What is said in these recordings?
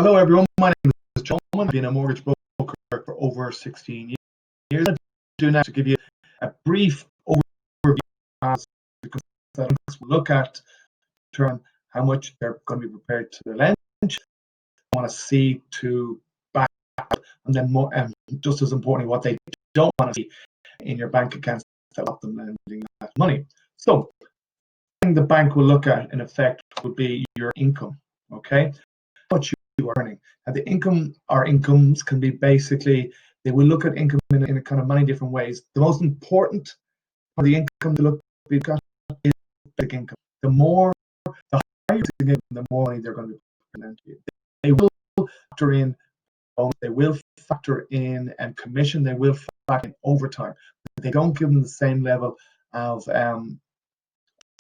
Hello everyone, my name is John Coleman. I've been a mortgage broker for over 16 years. I'm doing that to give you a brief overview as we'll look at turn how much they're going to be prepared to lend. I want to see to back up, and then more, just as importantly, what they don't want to see in your bank accounts to stop them lending that money. So the bank will look at in effect would be your income, okay? What you are earning. And the income or incomes can be basically, they will look at income in a kind of many different ways. The most important for the income to look at is basic income. The higher your income, the more money they're going to be lending to you. They will factor in they will factor in commission, they will factor in overtime. They don't give them the same level of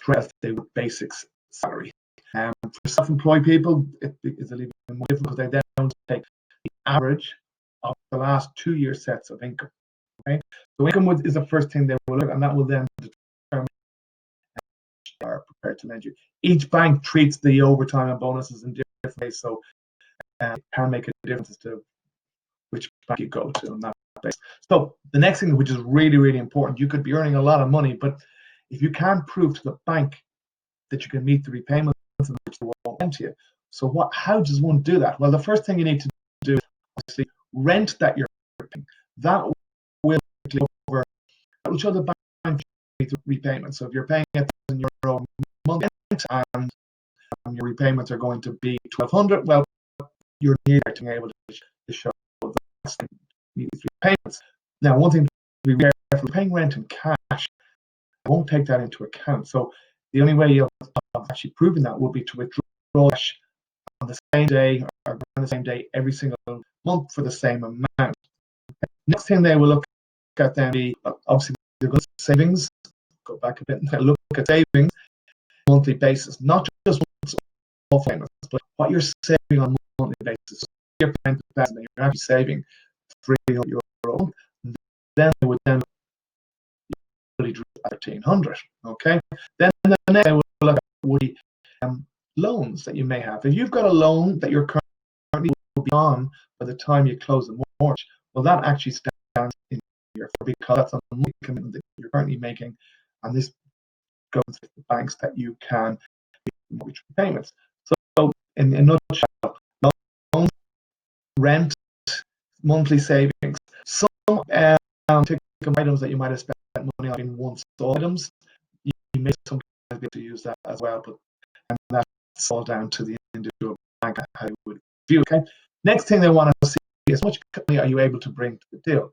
stress they would basic salary. For self-employed people, it is a little bit more difficult. They then take the average of the last 2 year sets of income. Okay, so income is the first thing they will look at, and that will then determine how much they are prepared to lend you. Each bank treats the overtime and bonuses in different ways, so it can make a difference as to which bank you go to on that basis. So the next thing, which is really, really important, you could be earning a lot of money, but if you can't prove to the bank that you can meet the repayment, which they won't lend to you. So how does one do that? Well, the first thing you need to do is obviously rent that you're paying. That will show the bank repayment. So if you're paying €1,000 a month and your repayments are going to be $1,200, well, you're near to be able to show the repayments. Now, one thing to be careful, paying rent in cash, I won't take that into account. So the only way of actually proving that would be to withdraw cash on the same day or on the same day every single month for the same amount. Next thing they will look at then be obviously they're going to savings. Go back a bit and look at savings on a monthly basis, not just off payments, but what you're saving on a monthly basis. So you're paying $2,000 and you're actually saving €300 a month. Then they would then $1,300. Okay. Then the next I will look at would be loans that you may have. If you've got a loan that you're currently will be on by the time you close the mortgage, well, that actually stands in your favor because that's a monthly commitment that you're currently making, and this goes to the banks that you can make mortgage payments. So, in a nutshell, loans, rent, monthly savings, some items that you might have spent money on in one items, you may sometimes be able to use that as well, but that's all down to the individual bank how you would view it. Okay. Next thing they want to see is how much money are you able to bring to the deal.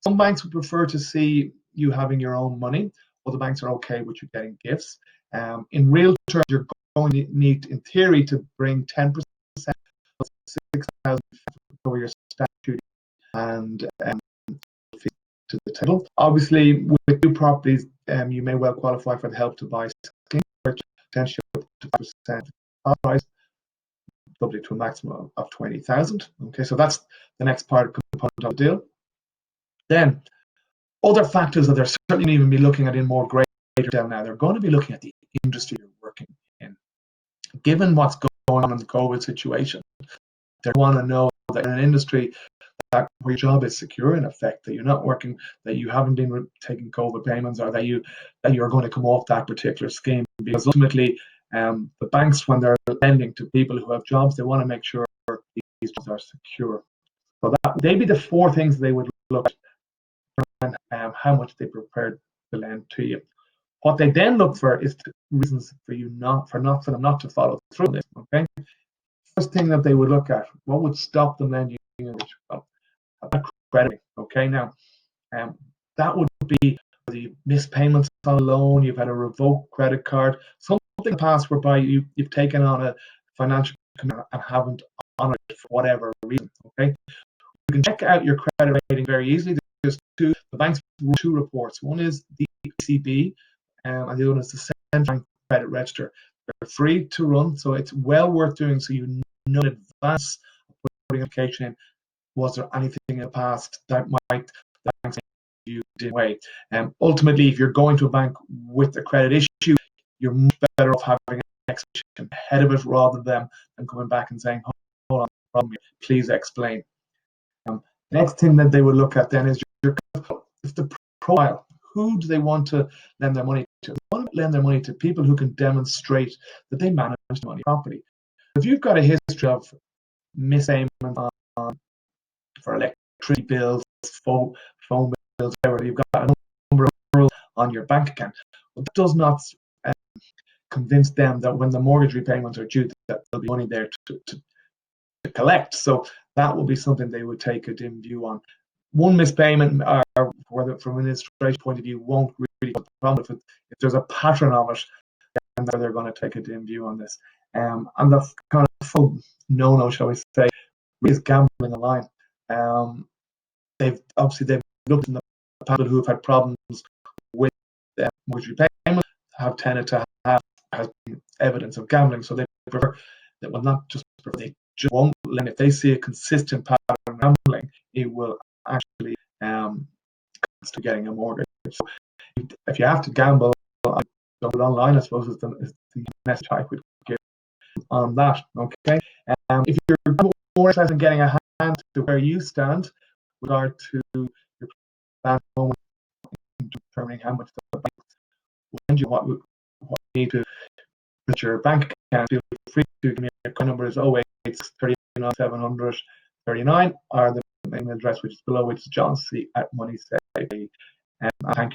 Some banks would prefer to see you having your own money. Other banks are okay with you getting gifts. In real terms, you're going to need, in theory, to bring 10% of $6,000 for your stamp duty and to the table. Obviously, with new properties, you may well qualify for the Help to Buy scheme, which potentially up to 5% price, subject to a maximum of $20,000. Okay, so that's the next part component of the deal. Then, other factors that they're certainly even be looking at in more greater detail now, they're going to be looking at the industry you're working in. Given what's going on in the COVID situation, they want to know that in an industry that where your job is secure, in effect, that you're not working, that you haven't been taking COVID payments, or that you're going to come off that particular scheme. Because ultimately, the banks, when they're lending to people who have jobs, they want to make sure these jobs are secure. So that may be the four things they would look at, and how much they prepared to lend to you. What they then look for is reasons for you for them not to follow through on this. Okay. First thing that they would look at, what would stop them lending you? Credit. Okay, now that would be whether you missed payments on a loan, you've had a revoked credit card, something in the past whereby you've taken on a financial commitment and haven't honored it for whatever reason. Okay, you can check out your credit rating very easily. There's the bank's two reports. One is the ECB, and the other one is the Central Bank Credit Register. They're free to run, so it's well worth doing. So you know in advance of putting an application in. Was there anything in the past that might you did away? Ultimately, if you're going to a bank with a credit issue, you're much better off having an explanation ahead of it rather than coming back and saying, "Hold on, problem? Please explain. Next thing that they would look at then is if the profile. Who do they want to lend their money to? They want to lend their money to people who can demonstrate that they manage the money properly. If you've got a history of mispayment for electricity bills, phone bills, whatever, you've got a number of euros on your bank account, but that does not convince them that when the mortgage repayments are due, that there'll be money there to collect. So that will be something they would take a dim view on. One mispayment, or from an administration point of view, won't really put the problem. If there's a pattern of it, then they're going to take a dim view on this. And the kind of full no-no, shall we say, is gambling online. They've looked in the people who have had problems with mortgage repayment have tended to have evidence of gambling, so they prefer that will not just prefer, they just won't lend. If they see a consistent pattern of gambling, it will actually to getting a mortgage. So if you have to gamble online, I suppose is the message I would give on that. Okay. If you're more interested in getting a hand to where you stand with regard to your plan moment in determining how much the bank will lend you, what you need to put your bank account, feel free to give me your account number is 086 39 700 39, or the email address which is below, which is johnc@moneysave. And thank you.